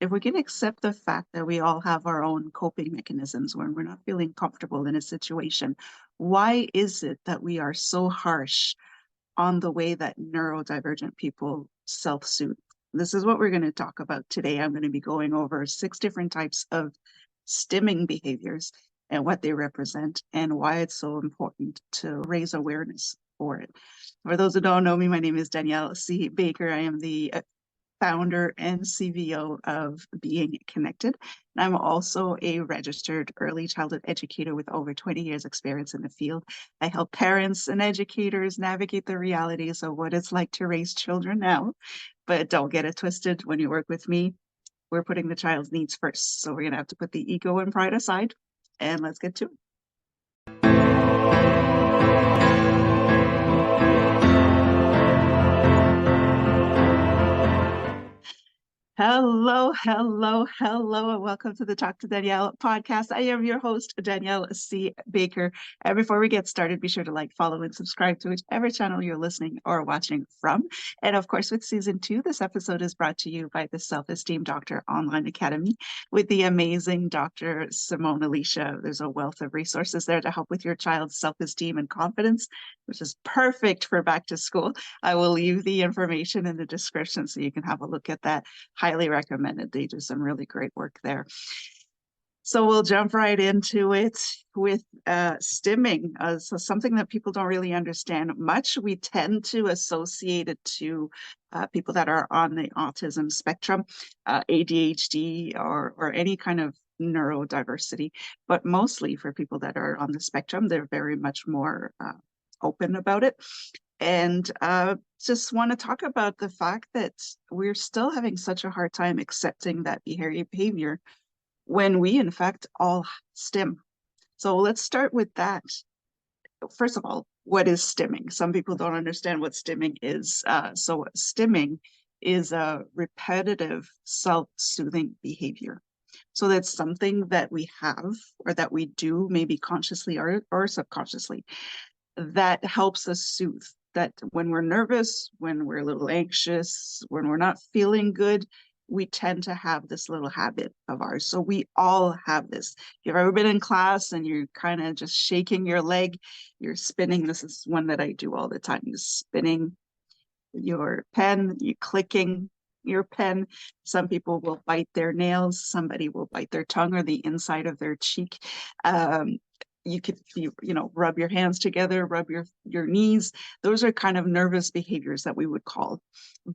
if we can accept the fact that we all have our own coping mechanisms when we're not feeling comfortable in a situation, why is it that we are so harsh on the way that neurodivergent people self-soothe? This is what we're going to talk about today. I'm going to be going over 6 different types of stimming behaviors and what they represent and why it's so important to raise awareness for it. For those who don't know me, my name is Danielle C. Baker. I am the founder and CVO of Being Connected. And I'm also a registered early childhood educator with over 20 years experience in the field. I help parents and educators navigate the realities of what it's like to raise children now. But don't get it twisted, when you work with me, we're putting the child's needs first. So we're going to have to put the ego and pride aside, and let's get to it. Hello, hello, hello, and welcome to the Talk to Danielle podcast. I am your host, Danielle C. Baker. And before we get started, be sure to like, follow, and subscribe to whichever channel you're listening or watching from. And of course, with season 2, this episode is brought to you by the Self-Esteem Doctor Online Academy with the amazing Dr. Simone Alicia. There's a wealth of resources there to help with your child's self-esteem and confidence, which is perfect for back to school. I will leave the information in the description so you can have a look at that. Highly recommended. They do some really great work there. So we'll jump right into it with stimming. So something that people don't really understand much. We tend to associate it to people that are on the autism spectrum, ADHD, or any kind of neurodiversity. But mostly for people that are on the spectrum, they're very much more open about it. And just want to talk about the fact that we're still having such a hard time accepting that behavior when we, in fact, all stim. So let's start with that. First of all, what is stimming? Some people don't understand what stimming is. So stimming is a repetitive self-soothing behavior. So that's something that we have or that we do, maybe consciously or subconsciously, that helps us soothe. That when we're nervous, when we're a little anxious, when we're not feeling good, we tend to have this little habit of ours. So we all have this. If you've ever been in class and you're kind of just shaking your leg, you're spinning. This is one that I do all the time. You're spinning your pen, you're clicking your pen. Some people will bite their nails. Somebody will bite their tongue or the inside of their cheek. You could, rub your hands together, rub your knees. Those are kind of nervous behaviors that we would call,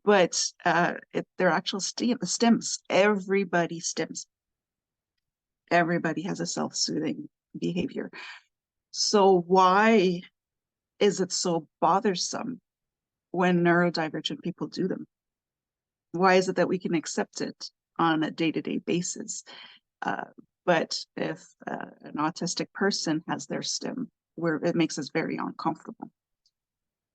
but they're actual stims. Everybody stims. Everybody has a self-soothing behavior. So why is it so bothersome when neurodivergent people do them? Why is it that we can accept it on a day-to-day basis? But if an autistic person has their stim, it makes us very uncomfortable.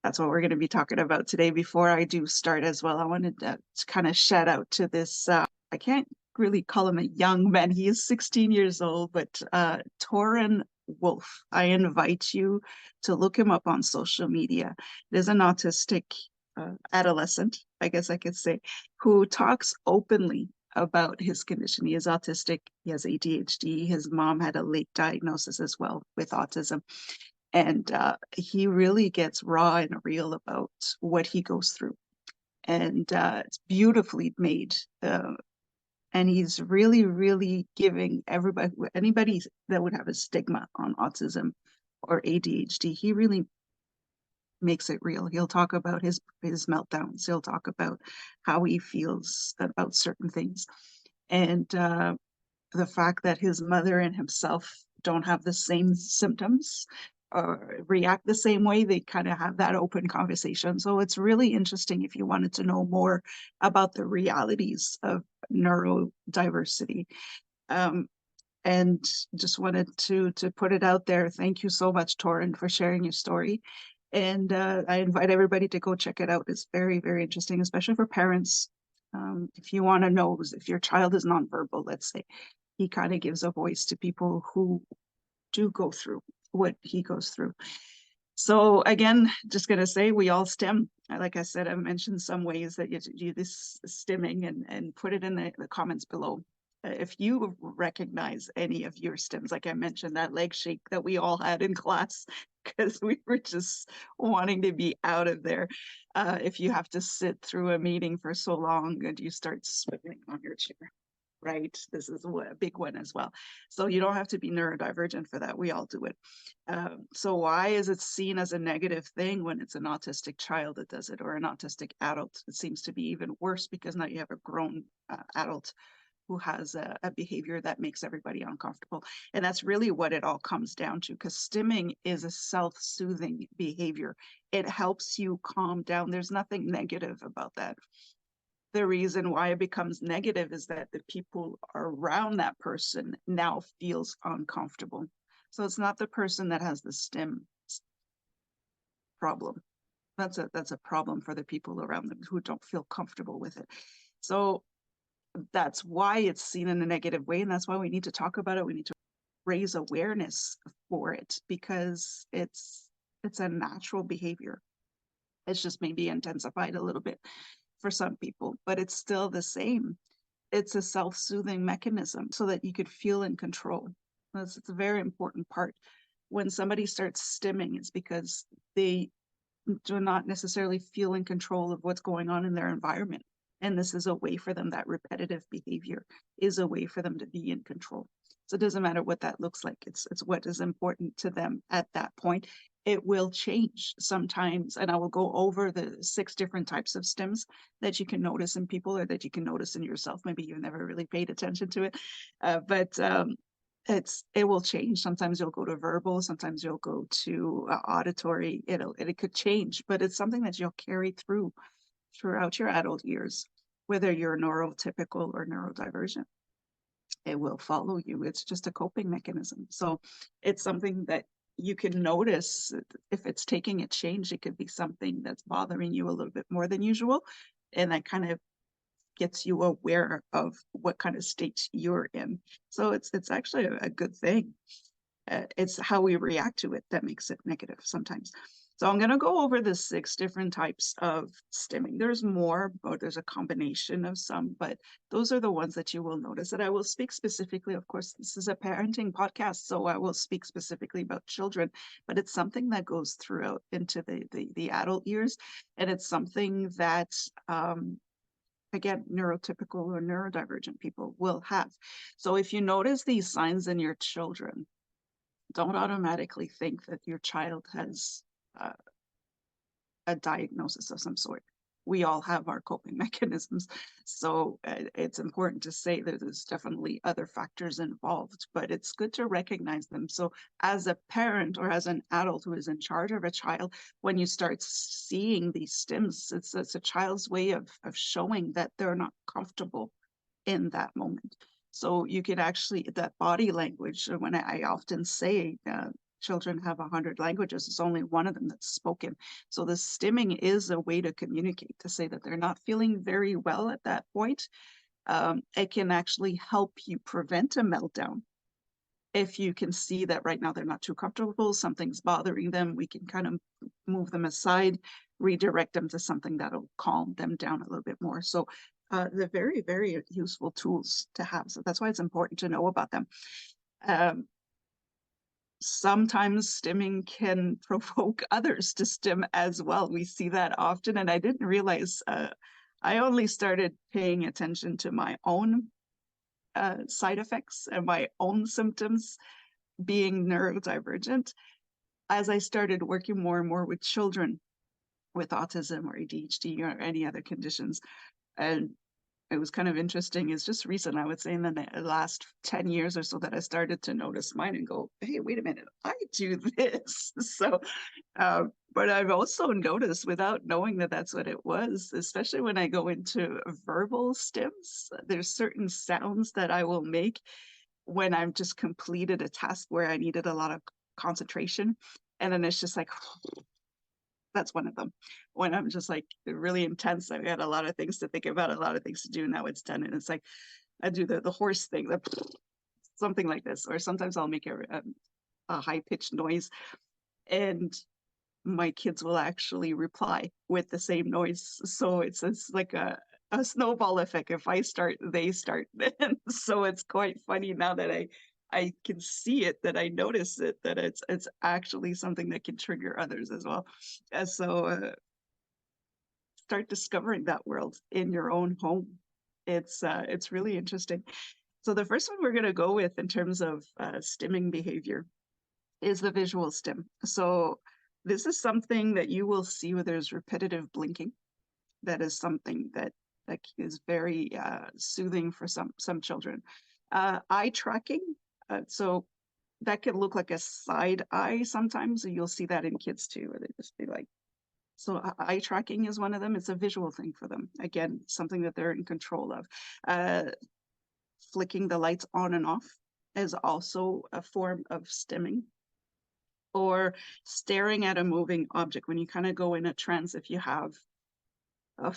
That's what we're going to be talking about today. Before I do start as well, I wanted to kind of shout out to this, I can't really call him a young man. He is 16 years old, but Torin Wolf. I invite you to look him up on social media. There's an autistic adolescent, I guess I could say, who talks openly about his condition. He is autistic, he has ADHD, his mom had a late diagnosis as well with autism. And he really gets raw and real about what he goes through. And it's beautifully made. And he's really, really giving anybody that would have a stigma on autism or ADHD, he really makes it real. He'll talk about his meltdowns. He'll talk about how he feels about certain things. And the fact that his mother and himself don't have the same symptoms or react the same way, they kind of have that open conversation. So it's really interesting if you wanted to know more about the realities of neurodiversity. And just wanted to put it out there. Thank you so much, Torin, for sharing your story. And I invite everybody to go check it out. It's very, very interesting, especially for parents. If you want to know if your child is nonverbal, let's say, he kind of gives a voice to people who do go through what he goes through. So again, just going to say we all stim. Like I said, I've mentioned some ways that you do this stimming and put it in the comments below. If you recognize any of your stims, like I mentioned, that leg shake that we all had in class because we were just wanting to be out of there. If you have to sit through a meeting for so long and you start swiveling on your chair, right? This is a big one as well. So you don't have to be neurodivergent for that. We all do it. So why is it seen as a negative thing when it's an autistic child that does it, or an autistic adult? It seems to be even worse because now you have a grown adult who has a behavior that makes everybody uncomfortable. And that's really what it all comes down to, because stimming is a self-soothing behavior. It helps you calm down. There's nothing negative about that. The reason why it becomes negative is that the people around that person now feels uncomfortable. So it's not the person that has the stim problem. That's a problem for the people around them who don't feel comfortable with it. So that's why it's seen in a negative way, and that's why we need to talk about it. We need to raise awareness for it, because it's a natural behavior. It's just maybe intensified a little bit for some people, but it's still the same. It's a self-soothing mechanism so that you could feel in control. It's a very important part. When somebody starts stimming, it's because they do not necessarily feel in control of what's going on in their environment. And this is a way for them, that repetitive behavior is a way for them to be in control. So it doesn't matter what that looks like. It's what is important to them at that point. It will change sometimes. And I will go over the 6 different types of stims that you can notice in people, or that you can notice in yourself. Maybe you've never really paid attention to it, but it will change. Sometimes you'll go to verbal, sometimes you'll go to auditory. It could change, but it's something that you'll carry throughout your adult years, whether you're neurotypical or neurodivergent. It will follow you. It's just a coping mechanism. So it's something that you can notice. If it's taking a change, it could be something that's bothering you a little bit more than usual, and that kind of gets you aware of what kind of state you're in. So it's actually a good thing. It's how we react to it that makes it negative sometimes. So I'm going to go over the 6 different types of stimming. There's more, or there's a combination of some, but those are the ones that you will notice. And I will speak specifically, of course, this is a parenting podcast, so I will speak specifically about children, but it's something that goes throughout into the adult years. And it's something that, again, neurotypical or neurodivergent people will have. So if you notice these signs in your children, don't automatically think that your child has a diagnosis of some sort. We all have our coping mechanisms. So it's important to say that there's definitely other factors involved, but it's good to recognize them. So as a parent or as an adult who is in charge of a child, when you start seeing these stims, it's a child's way of showing that they're not comfortable in that moment. So you can actually, that body language, when I often say children have 100 languages, it's only one of them that's spoken. So the stimming is a way to communicate, to say that they're not feeling very well at that point. It can actually help you prevent a meltdown. If you can see that right now they're not too comfortable, something's bothering them, we can kind of move them aside, redirect them to something that'll calm them down a little bit more. So they're very, very useful tools to have. So that's why it's important to know about them. Sometimes stimming can provoke others to stim as well. We see that often, and I didn't realize, I only started paying attention to my own side effects and my own symptoms being neurodivergent as I started working more and more with children with autism or ADHD or any other conditions. And it was kind of interesting. It's just recent, I would say, in the last 10 years or so, that I started to notice mine and go, hey, wait a minute, I do this. So, but I've also noticed, without knowing that that's what it was, especially when I go into verbal stims, there's certain sounds that I will make when I've just completed a task where I needed a lot of concentration. And then it's just like, that's one of them. When I'm just like really intense, I've got a lot of things to think about, a lot of things to do. Now it's done. And it's like, I do the horse thing, something like this. Or sometimes I'll make a high pitched noise. And my kids will actually reply with the same noise. So it's like a snowball effect. If I start, they start. And so it's quite funny now that I can see it, that I notice it, that it's actually something that can trigger others as well. So start discovering that world in your own home. It's really interesting. So the first one we're going to go with in terms of stimming behavior is the visual stim. So this is something that you will see where there's repetitive blinking. That is something that is very soothing for some children. Eye tracking. So that can look like a side eye sometimes. You'll see that in kids too, where they just be like. So eye tracking is one of them. It's a visual thing for them. Again, something that they're in control of. Flicking the lights on and off is also a form of stimming. Or staring at a moving object when you kind of go in a trance. If you have a,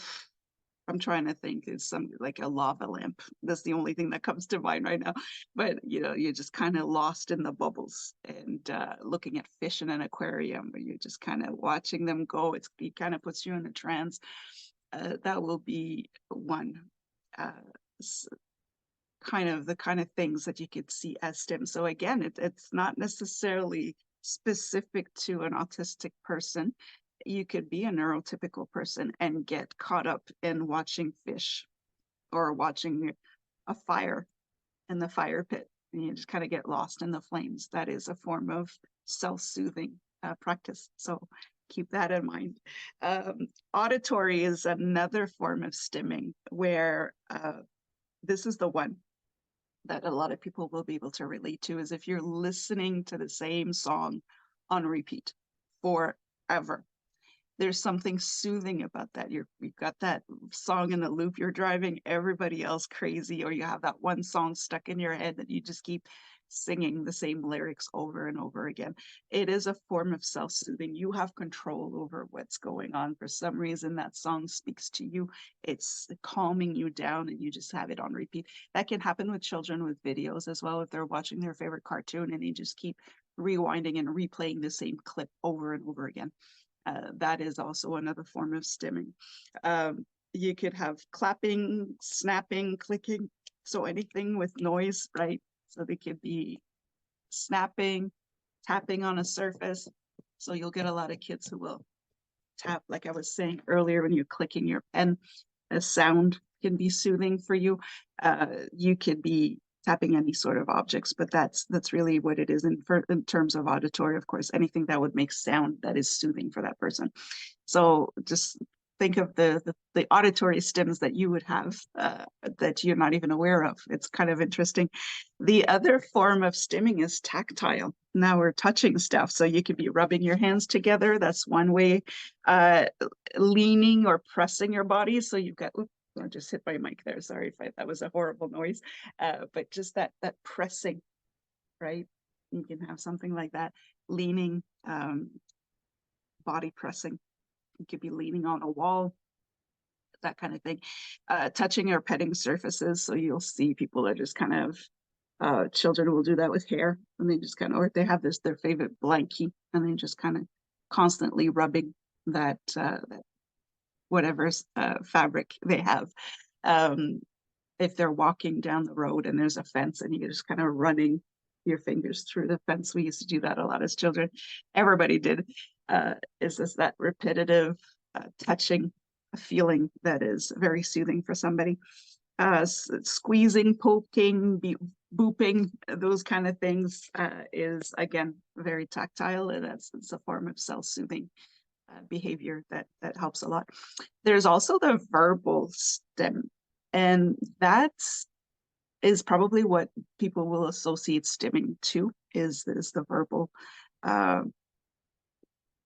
I'm trying to think, it's something like a lava lamp. That's the only thing that comes to mind right now. But you're just kind of lost in the bubbles, and looking at fish in an aquarium, where you're just kind of watching them go. It kind of puts you in a trance. That will be one. Uh, the kind of things that you could see as STEM. So again, it's not necessarily specific to an autistic person. You could be a neurotypical person and get caught up in watching fish or watching a fire in the fire pit, and you just kind of get lost in the flames. That is a form of self-soothing practice. So keep that in mind. Auditory is another form of stimming, where this is the one that a lot of people will be able to relate to, is if you're listening to the same song on repeat forever. There's something soothing about that. You've got that song in the loop, you're driving everybody else crazy, or you have that one song stuck in your head that you just keep singing the same lyrics over and over again. It is a form of self-soothing. You have control over what's going on. For some reason, that song speaks to you. It's calming you down, and you just have it on repeat. That can happen with children with videos as well. If they're watching their favorite cartoon and they just keep rewinding and replaying the same clip over and over again. That is also another form of stimming. You could have clapping, snapping, clicking, so anything with noise, right? So they could be snapping, tapping on a surface. So you'll get a lot of kids who will tap, like I was saying earlier, when you're clicking your pen. A sound can be soothing for you. You could be tapping any sort of objects, but that's really what it is. In terms of auditory, of course, anything that would make sound that is soothing for that person. So just think of the auditory stims that you would have that you're not even aware of. It's kind of interesting. The other form of stimming is tactile. Now we're touching stuff, so you could be rubbing your hands together. That's one way. Leaning or pressing your body. So you've got, oops, I just hit my mic there. Sorry if that was a horrible noise. But just that pressing, right? You can have something like that. Leaning, body pressing. You could be leaning on a wall, that kind of thing. Touching or petting surfaces. So you'll see people are just kind of, children will do that with hair, and they just kind of, or they have their favorite blankie, and they just kind of constantly rubbing that whatever fabric they have. If they're walking down the road and there's a fence and you're just kind of running your fingers through the fence. We used to do that a lot as children. Everybody did. Is this that repetitive touching feeling that is very soothing for somebody? Squeezing, poking, booping, those kind of things is, again, very tactile, and it's a form of self-soothing behavior that helps a lot. There's also the verbal stim, and that is probably what people will associate stimming to, is the verbal,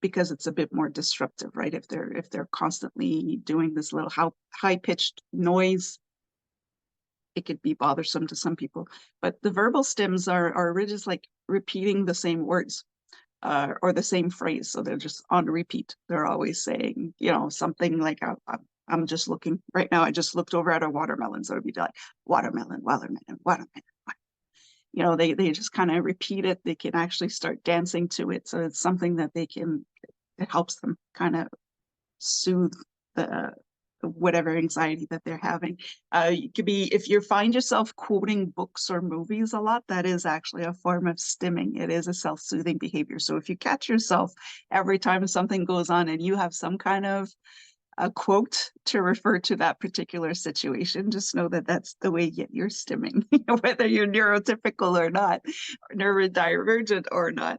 because it's a bit more disruptive, right? If they're constantly doing this little high-pitched noise, it could be bothersome to some people. But the verbal stims are just like repeating the same words. Or the same phrase, so they're just on repeat. They're always saying, something like, I'm just looking right now. I just looked over at a watermelon, so it'd be like watermelon, watermelon, watermelon. They just kind of repeat it. They can actually start dancing to it, so it's something that they can it helps them kind of soothe the whatever anxiety that they're having. You could be, if you find yourself quoting books or movies a lot, that is actually a form of stimming. It is a self-soothing behavior. So if you catch yourself every time something goes on and you have some kind of a quote to refer to that particular situation, just know that that's the way you're stimming, whether you're neurotypical or not, or neurodivergent or not.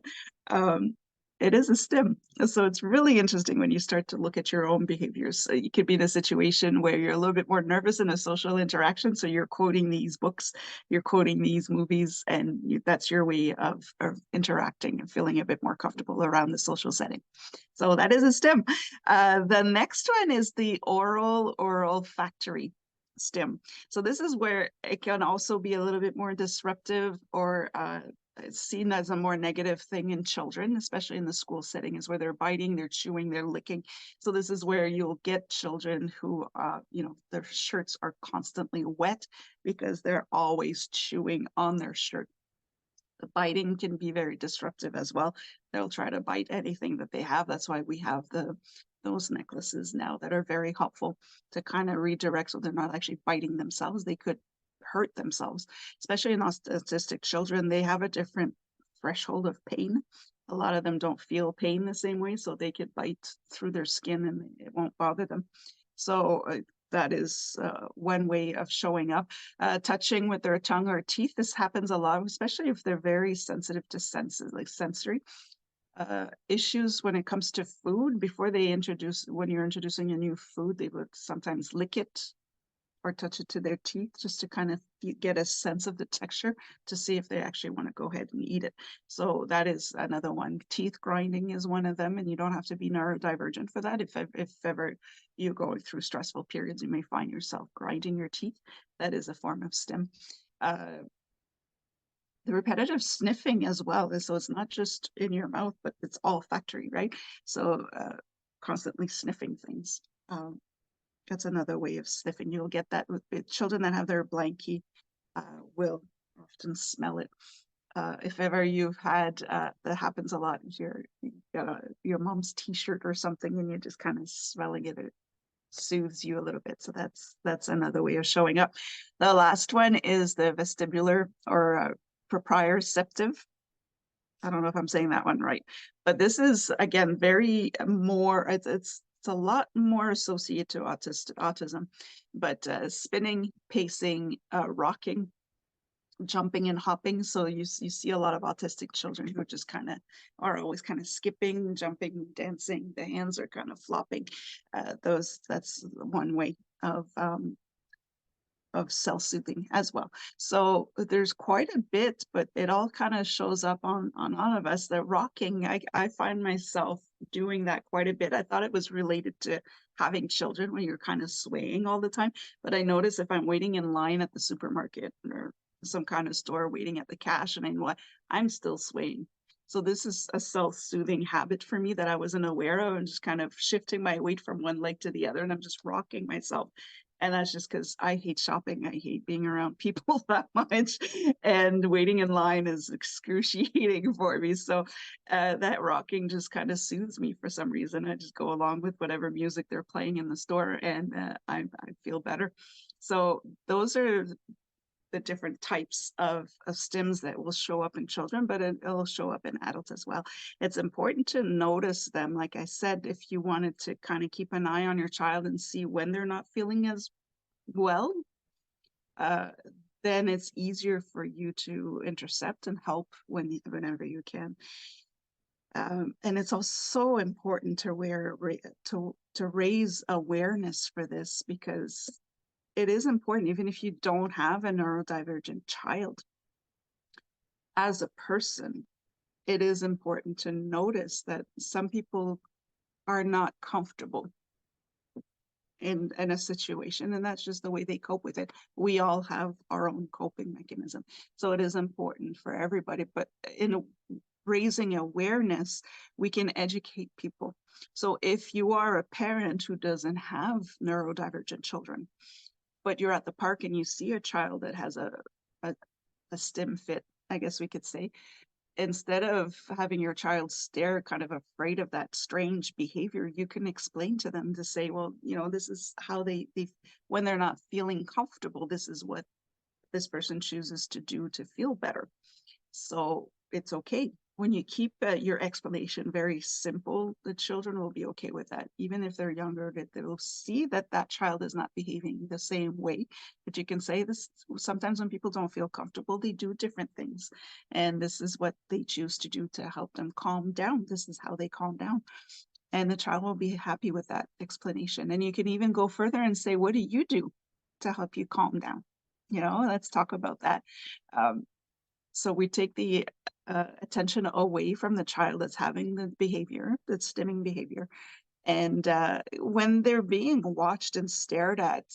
It is a stim. So it's really interesting when you start to look at your own behaviors. So you could be in a situation where you're a little bit more nervous in a social interaction. So you're quoting these books, you're quoting these movies, and that's your way of interacting and feeling a bit more comfortable around the social setting. So that is a stim. The next one is the oral or olfactory stim. So this is where it can also be a little bit more disruptive, or it's seen as a more negative thing in children, especially in the school setting, is where they're biting, they're chewing, they're licking. So this is where you'll get children who, their shirts are constantly wet because they're always chewing on their shirt. The biting can be very disruptive as well. They'll try to bite anything that they have. That's why we have those necklaces now that are very helpful to kind of redirect, so they're not actually biting themselves. They could hurt themselves, especially in autistic children. They have a different threshold of pain. A lot of them don't feel pain the same way, so they could bite through their skin and it won't bother them. So that is one way of showing up. Touching with their tongue or teeth, this happens a lot, especially if they're very sensitive to senses, like sensory issues when it comes to food. Before they when you're introducing a new food, they would sometimes lick it or touch it to their teeth just to kind of get a sense of the texture to see if they actually want to go ahead and eat it. So that is another one. Teeth grinding is one of them, and you don't have to be neurodivergent for that. If ever you're going through stressful periods, you may find yourself grinding your teeth. That is a form of stim. The repetitive sniffing as well. So it's not just in your mouth, but it's olfactory, right? So constantly sniffing things. That's another way of sniffing. You'll get that with children that have their blankie will often smell it. If ever you've had, that happens a lot, you've got your mom's t-shirt or something and you're just kind of smelling it, it soothes you a little bit. So that's another way of showing up. The last one is the vestibular or proprioceptive. I don't know if I'm saying that one right, but this is again very more. It's a lot more associated to autism, but spinning, pacing, rocking, jumping, and hopping. So you see a lot of autistic children who just kind of are always kind of skipping, jumping, dancing. The hands are kind of flopping. That's one way of self-soothing as well. So there's quite a bit, but it all kind of shows up on all of us. The rocking, I find myself doing that quite a bit. I thought it was related to having children when you're kind of swaying all the time, but I notice if I'm waiting in line at the supermarket or some kind of store waiting at the cash, and I know I'm still swaying. So this is a self-soothing habit for me that I wasn't aware of, and just kind of shifting my weight from one leg to the other, and I'm just rocking myself. And that's just because I hate shopping. I hate being around people that much. And waiting in line is excruciating for me. So that rocking just kind of soothes me for some reason. I just go along with whatever music they're playing in the store and I feel better. So those are the different types of stims that will show up in children, but it'll show up in adults as well. It's important to notice them. Like I said, if you wanted to kind of keep an eye on your child and see when they're not feeling as well, then it's easier for you to intercept and help whenever you can. And it's also important to raise awareness for this, because it is important, even if you don't have a neurodivergent child. As a person, it is important to notice that some people are not comfortable in a situation, and that's just the way they cope with it. We all have our own coping mechanism. So it is important for everybody, but in raising awareness, we can educate people. So if you are a parent who doesn't have neurodivergent children, but you're at the park and you see a child that has a stim fit, I guess we could say, instead of having your child stare kind of afraid of that strange behavior, you can explain to them to say, well, this is how they when they're not feeling comfortable, this is what this person chooses to do to feel better. So it's okay. When you keep your explanation very simple, the children will be okay with that. Even if they're younger, they'll see that that child is not behaving the same way. But you can say this, sometimes when people don't feel comfortable, they do different things. And this is what they choose to do to help them calm down. This is how they calm down. And the child will be happy with that explanation. And you can even go further and say, what do you do to help you calm down? Let's talk about that. So we take the attention away from the child that's having the behavior, that's stimming behavior. And when they're being watched and stared at,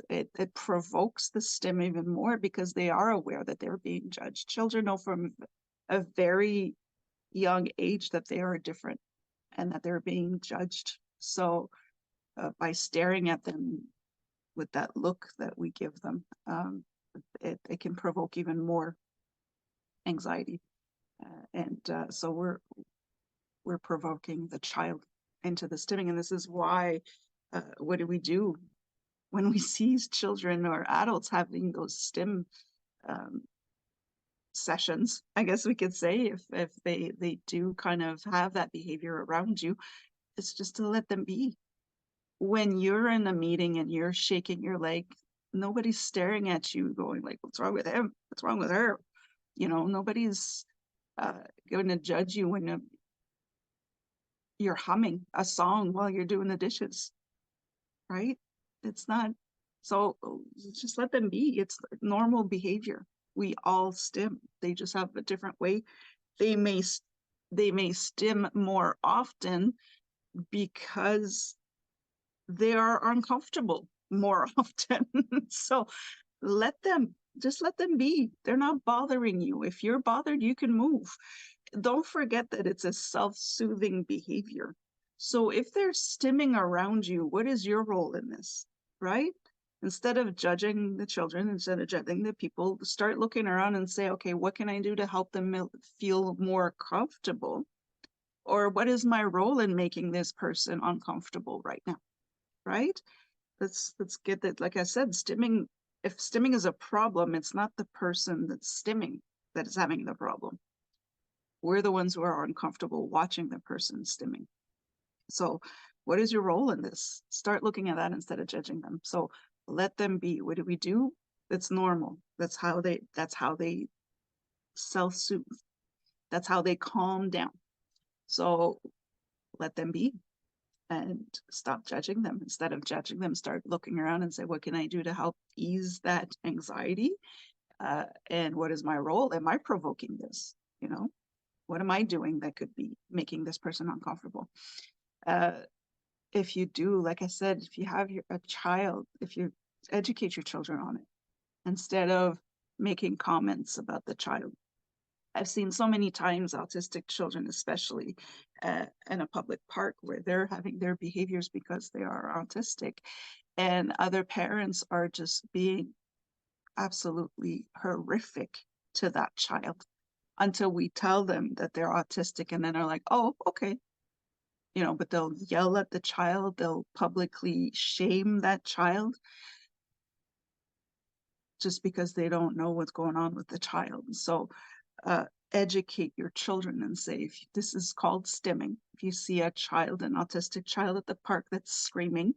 it provokes the stim even more because they are aware that they're being judged. Children know from a very young age that they are different and that they're being judged. So by staring at them with that look that we give them, it can provoke even more anxiety. So we're provoking the child into the stimming. And this is why, what do we do when we see children or adults having those stim sessions, I guess we could say, if they do kind of have that behavior around you, it's just to let them be. When you're in a meeting and you're shaking your leg, nobody's staring at you going like, what's wrong with him? What's wrong with her? Nobody's going to judge you when you're humming a song while you're doing the dishes, right? It's not. So just let them be. It's normal behavior. We all stim. They just have a different way. They may stim more often because they are uncomfortable more often. So just let them be. They're not bothering you. If you're bothered, you can move. Don't forget that it's a self-soothing behavior. So if they're stimming around you, what is your role in this, right? Instead of judging the children, instead of judging the people, start looking around and say, okay, what can I do to help them feel more comfortable? Or what is my role in making this person uncomfortable right now, right? Let's get that. Like I said, stimming, if stimming is a problem, it's not the person that's stimming that is having the problem. We're the ones who are uncomfortable watching the person stimming. So what is your role in this? Start looking at that instead of judging them. So let them be. What do we do? It's normal. That's how they self-soothe. That's how they calm down. So let them be and stop judging them. Instead of judging them, start looking around and say, what can I do to help ease that anxiety? And what is my role? Am I provoking this? What am I doing that could be making this person uncomfortable? If you do, like I said, if you have a child, if you educate your children on it, instead of making comments about the child. I've seen so many times autistic children, especially in a public park, where they're having their behaviors because they are autistic, and other parents are just being absolutely horrific to that child until we tell them that they're autistic, and then they're like, oh, okay. But they'll yell at the child, they'll publicly shame that child just because they don't know what's going on with the child. So educate your children and say, if this is called stimming. If you see a child, an autistic child at the park that's screaming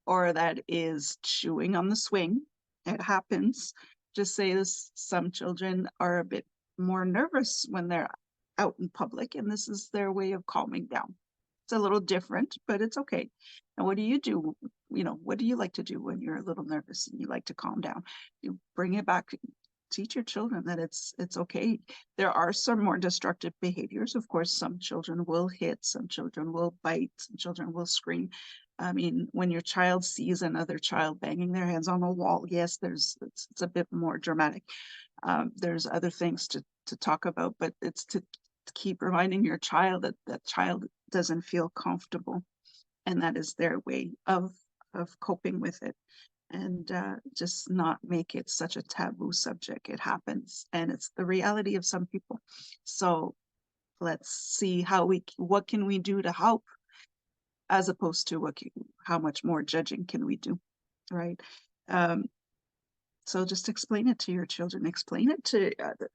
or that is chewing on the swing, it happens. Just say this, some children are a bit more nervous when they're out in public, and this is their way of calming down. It's a little different, but it's okay. And what do you do? What do you like to do when you're a little nervous and you like to calm down? You bring it back. Teach your children that it's okay. There are some more destructive behaviors. Of course, some children will hit, some children will bite, some children will scream. I mean, when your child sees another child banging their heads on a wall, yes, it's a bit more dramatic. There's other things to talk about, but it's to keep reminding your child that that child doesn't feel comfortable, and that is their way of coping with it. and just not make it such a taboo subject. It happens, and it's the reality of some people. So let's see what can we do to help, as opposed to how much more judging can we do, right? Um, so just explain it to your children. Explain it to.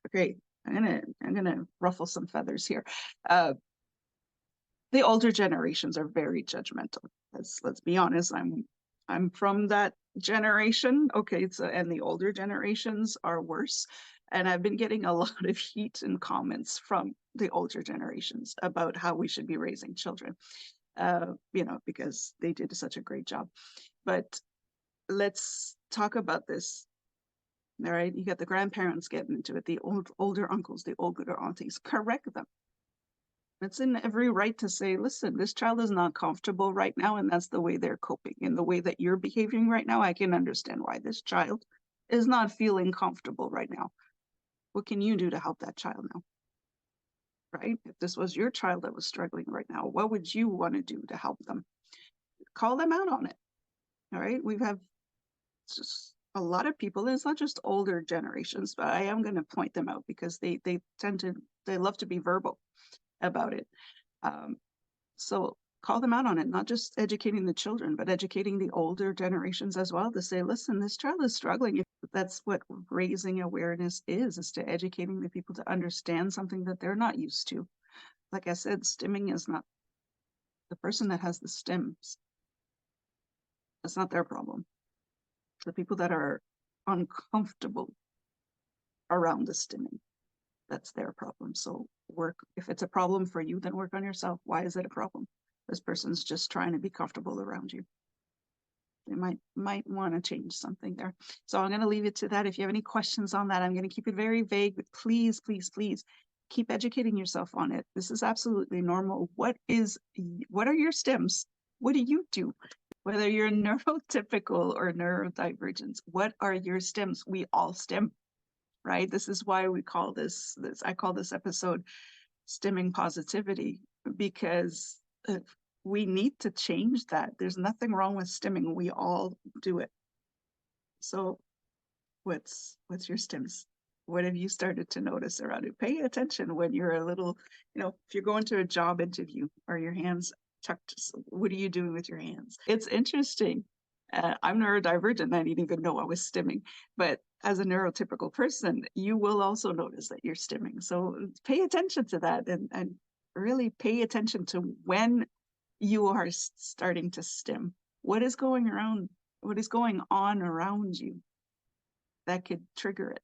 Okay, I'm gonna ruffle some feathers here. The older generations are very judgmental. Let's be honest. I'm from that generation. Okay, so and the older generations are worse. And I've been getting a lot of heat and comments from the older generations about how we should be raising children. Because they did such a great job. But let's talk about this. All right, you got the grandparents getting into it, the older uncles, the older aunties. Correct them. It's in every right to say, listen, this child is not comfortable right now, and that's the way they're coping. In the way that you're behaving right now, I can understand why this child is not feeling comfortable right now. What can you do to help that child now? Right? If this was your child that was struggling right now, what would you want to do to help them? Call them out on it. All right. We have just a lot of people, and it's not just older generations, but I am going to point them out because they love to be verbal about it. So call them out on it, not just educating the children, but educating the older generations as well, to say, listen, this child is struggling. That's what raising awareness is to educating the people to understand something that they're not used to. Like I said, stimming is not the person that has the stims. That's not their problem. The people that are uncomfortable around the stimming, that's their problem. So if it's a problem for you, then work on yourself. Why is it a problem? This person's just trying to be comfortable around you. They might want to change something there. So I'm going to leave it to that. If you have any questions on that, I'm going to keep it very vague, but please, please, please keep educating yourself on it. This is absolutely normal. What are your stims? What do you do? Whether you're neurotypical or neurodivergent, what are your stims? We all stim, right? This is why we call I call this episode Stimming Positivity, because we need to change that. There's nothing wrong with stimming. We all do it. So what's your stims? What have you started to notice around it? Pay attention when you're a little, if you're going to a job interview, are your hands tucked? What are you doing with your hands? It's interesting. I'm neurodivergent. I didn't even know I was stimming. But as a neurotypical person, you will also notice that you're stimming. So pay attention to that and really pay attention to when you are starting to stim. What is going on around you that could trigger it?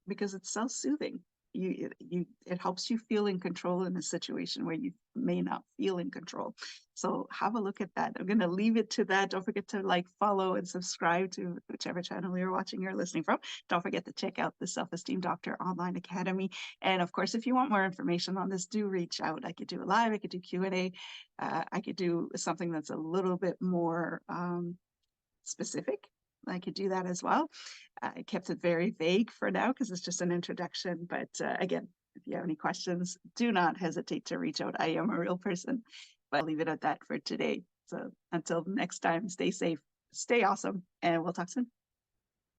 Because it's self-soothing. It helps you feel in control in a situation where you may not feel in control. So have a look at that. I'm going to leave it to that. Don't forget to follow and subscribe to whichever channel you're watching or listening from. Don't forget to check out the Self-Esteem Doctor Online Academy. And of course, if you want more information on this, do reach out. I could do a live, I could do Q&A. I could do something that's a little bit more specific. I could do that as well. I kept it very vague for now because it's just an introduction. But again, if you have any questions, do not hesitate to reach out. I am a real person, but I'll leave it at that for today. So until next time, stay safe, stay awesome, and we'll talk soon.